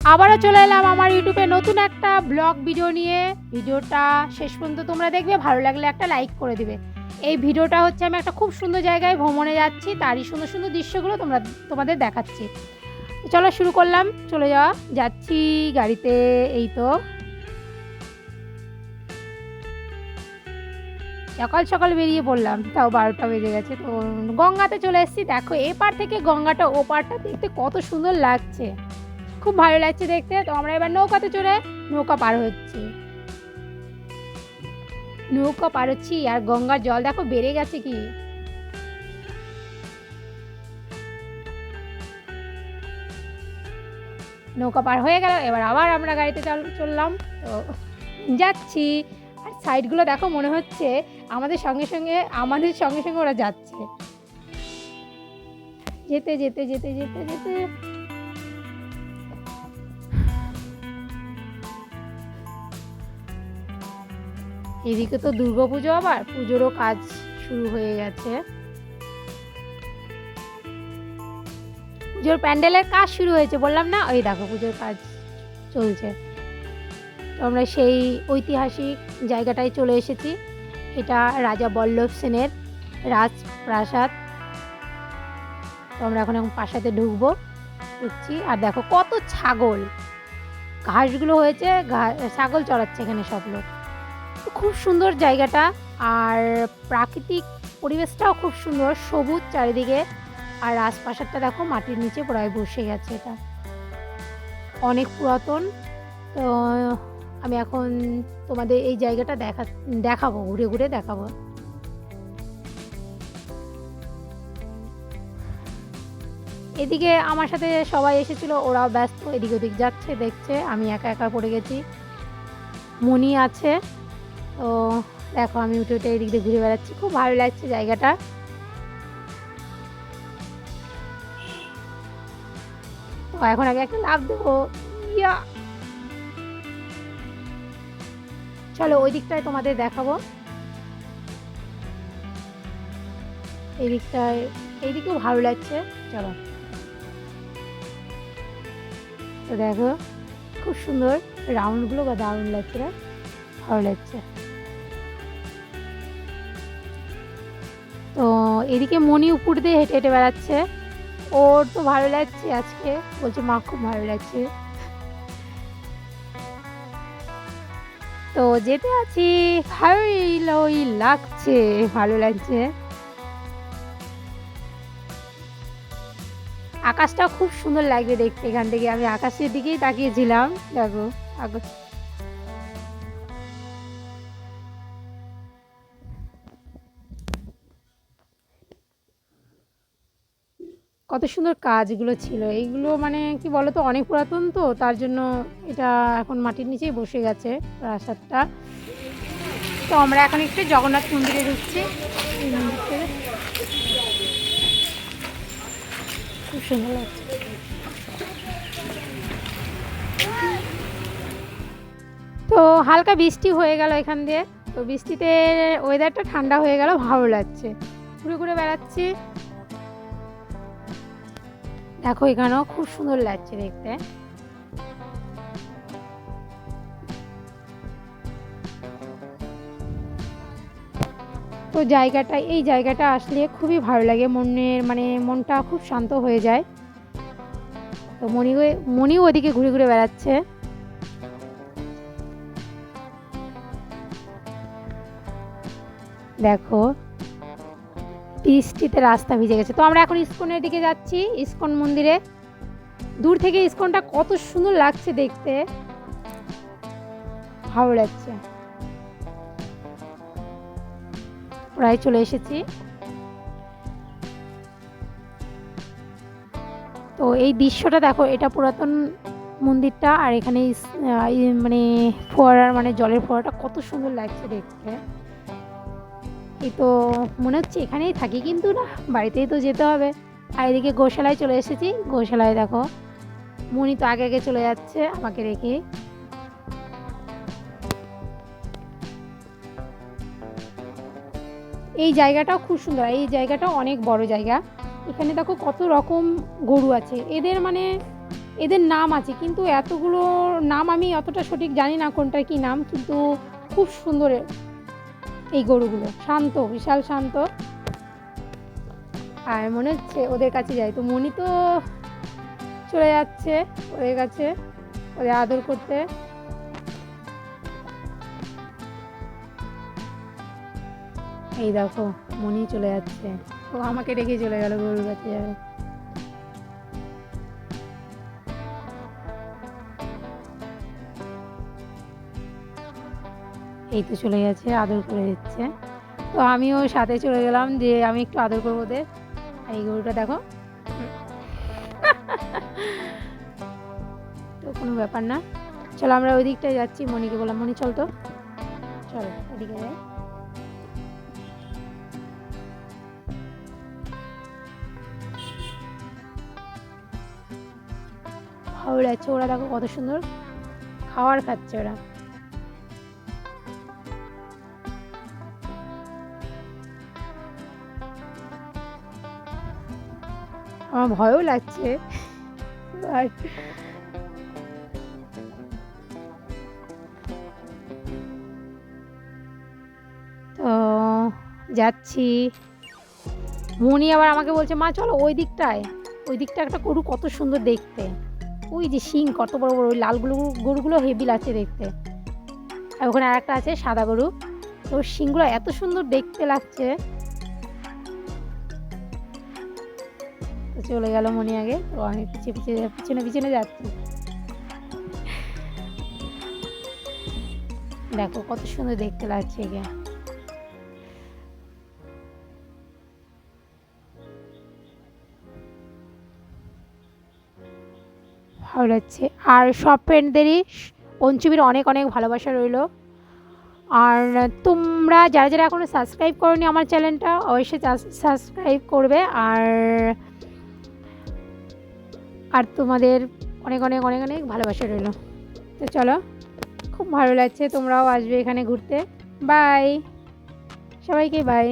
আবারও চলে এলাম আমার ইউটিউবে নতুন একটা ব্লগ ভিডিও নিয়ে। ভিডিওটা শেষ পর্যন্ত তোমরা দেখবে, ভালো লাগলে একটা লাইক করে দিবে। এই ভিডিওটা হচ্ছে আমি একটা খুব সুন্দর জায়গায় ভ্রমণে যাচ্ছি, তারই সুন্দর সুন্দর দৃশ্যগুলো তোমাদের দেখাচ্ছি। চলো শুরু করলাম, চলে যাচ্ছি গাড়িতে। এই তো সকাল সকাল বেরিয়ে পড়লাম, তাও 12টা বেজে গেছে। তো গঙ্গাতে চলে এসেছি। দেখো এপার থেকে গঙ্গাটা ওপারটা দেখতে কত সুন্দর লাগছে, খুব ভালো লাগছে দেখতে। তো আমরা এবার নৌকাতে চড়ে নৌকা পার হচ্ছি, নৌকা পার হচ্ছি। আর গঙ্গার জল দেখো বেড়ে গেছে কি। নৌকা পার হয়ে গেল, এবার আবার আমরা গাড়িতে চললাম। তো যাচ্ছি, আর সাইডগুলো দেখো মনে হচ্ছে আমাদের সঙ্গে সঙ্গে ওরা যাচ্ছে। যেতে যেতে যেতে যেতে যেতে এদিকে তো দুর্গাপুজো, আবার পুজোরও কাজ শুরু হয়ে গেছে। পুজোর প্যান্ডেলের কাজ শুরু হয়েছে বললাম না, ওই দেখো পুজোর কাজ চলছে। তো আমরা সেই ঐতিহাসিক জায়গাটায় চলে এসেছি। এটা রাজা বল্লভ সেনের রাজপ্রাসাদ। তো আমরা এখন প্রাসাদে ঢুকছি। আর দেখো কত ছাগল, ঘাসগুলো হয়েছে, ছাগল চড়াচ্ছে এখানে সব লোক। খুব সুন্দর জায়গাটা, আর প্রাকৃতিক পরিবেশটাও খুব সুন্দর, সবুজ চারিদিকে। আর রাজপ্রাসাদটা দেখো মাটির নিচে প্রায় বসে গেছে, এটা অনেক পুরাতন। তো আমি এখন তোমাদের এই জায়গাটা দেখাবো, ঘুরে ঘুরে দেখাবো। এদিকে আমার সাথে সবাই এসেছিল, ওরাও ব্যস্ত, এদিক ওদিক যাচ্ছে দেখছে, আমি একা একা পড়ে গেছি। মনি আছে। তো দেখো আমি উঠে উঠে এদিক দিয়ে ঘুরে বেড়াচ্ছি, খুব ভালো লাগছে জায়গাটা। তো এখন আগে একটা লাফ দেবো, ইয়া। চলো ওই দিকটায় তোমাদের দেখাবো। এইদিকেও ভালো লাগছে, চলো। তো দেখো খুব সুন্দর রাউন্ডগুলো, বা দারুণ লাগছে, ভালো লাগছে। তো এদিকে মনি উপর দিয়ে হেঁটে হেঁটে বেড়াচ্ছে, ওর তো ভালো লাগছে আজকে, বলছে মা খুব ভালো লাগছে। তো যেতে আছি, ভালোই লাগছে, ভালো লাগছে। আকাশটা খুব সুন্দর লাগবে দেখতে এখান থেকে, আমি আকাশের দিকেই তাকিয়েছিলাম। দেখো আকাশ কত সুন্দর কাজগুলো ছিল। এইগুলো মানে কি বলতো, অনেক পুরাতন, তো তার জন্য এটা এখন মাটির নিচেই বসে গেছে প্রাসাদটা। তো আমরা এখন একটু জগন্নাথ মন্দিরে ঢুকছি। এই মন্দিরটা খুব সুন্দর লাগছে। তো হালকা বৃষ্টি হয়ে গেল এখান দিয়ে, তো বৃষ্টিতে ওয়েদারটা ঠান্ডা হয়ে গেল, ভালো লাগছে। ঘুরে ঘুরে বেড়াচ্ছি, দেখো এখানেও খুব সুন্দর লাগছে দেখতে। তো এই জায়গাটা আসলে খুবই ভালো লাগে, মনটা খুব শান্ত হয়ে যায়। তো মনিও ওদিকে ঘুরে ঘুরে বেড়াচ্ছে। দেখো বৃষ্টিতে রাস্তা ভিজে গেছে। তো আমরা এখন ইস্কনের দিকে যাচ্ছি, ইস্কন মন্দিরে। দূর থেকে ইস্কনটা কত সুন্দর লাগছে দেখতে, ভালো লাগছে। প্রায় চলে এসেছি। তো এই দৃশ্যটা দেখো, এটা পুরাতন মন্দিরটা, আর এখানে মানে ফোয়ারার মানে জলের ফোয়ারাটা কত সুন্দর লাগছে দেখতে। এই তো মনে হচ্ছে এখানেই থাকি, কিন্তু না, বাড়িতেই তো যেতে হবে। আর এদিকে গোশালায় চলে এসেছি। গোশালায় দেখো মনি তো আগে আগে চলে যাচ্ছে আমাকে রেখে। এই জায়গাটাও খুব সুন্দর, এই জায়গাটাও অনেক বড় জায়গা। এখানে দেখো কত রকম গরু আছে, এদের মানে এদের নাম আছে, কিন্তু এতগুলো নাম আমি অতটা সঠিক জানি না কোনটার কী নাম, কিন্তু খুব সুন্দর এই গরুগুলো, শান্ত, বিশাল শান্ত। আর মনে হচ্ছে ওদের কাছে যাই, তো মনি তো চলে যাচ্ছে ওদের কাছে, ওদের আদর করতে। এই দেখো মনি চলে যাচ্ছে, ও আমাকে রেখে চলে গেল, গরুর কাছে যাবে। এই তো চলে গেছে, আদর করে দিচ্ছে। তো আমিও সাথে চলে গেলাম, যে আমি একটু আদর করবো ওদের। এই গরুটা দেখো, তো কোনো ব্যাপার না। চলো আমরা ওই দিকটায় যাচ্ছি, মনিকে বললাম মনি চল, তো চলো ওদিকে যাই। ভালো লাগছে, ওরা দেখো কত সুন্দর খাবার খাচ্ছে ওরা। আমার ভয়ও লাগছে, আর তো যাচ্ছি। মনি আবার আমাকে বলছে মা চলো ওই দিকটায়, ওই দিকটা একটা গরু কত সুন্দর দেখতে, ওই যে শিং কত বড় বড়, ওই লালগুলো গরুগুলো হেভি লাগছে দেখতে। আর ওখানে আর একটা আছে সাদা গরু, তো শিংগুলো এত সুন্দর দেখতে লাগছে। তো চলে গেল মনি আগে, তো আমি পিছনে পিছনে যাচ্ছি। দেখো কত সুন্দর দেখতে লাগছে একে। ভালো লাগছে। আর সব ফ্রেন্ডদেরই পঞ্চমীর অনেক অনেক ভালোবাসা রইল। আর তোমরা যারা যারা এখনও সাবস্ক্রাইব করোনি আমার চ্যানেলটা, অবশ্যই সাবস্ক্রাইব করবে। আর আর তোমাদের অনেক অনেক অনেক অনেক ভালোবাসা রইল। তো চলো, খুব ভালো লাগছে, তোমরাও আসবে এখানে ঘুরতে। বাই সবাইকে, বাই।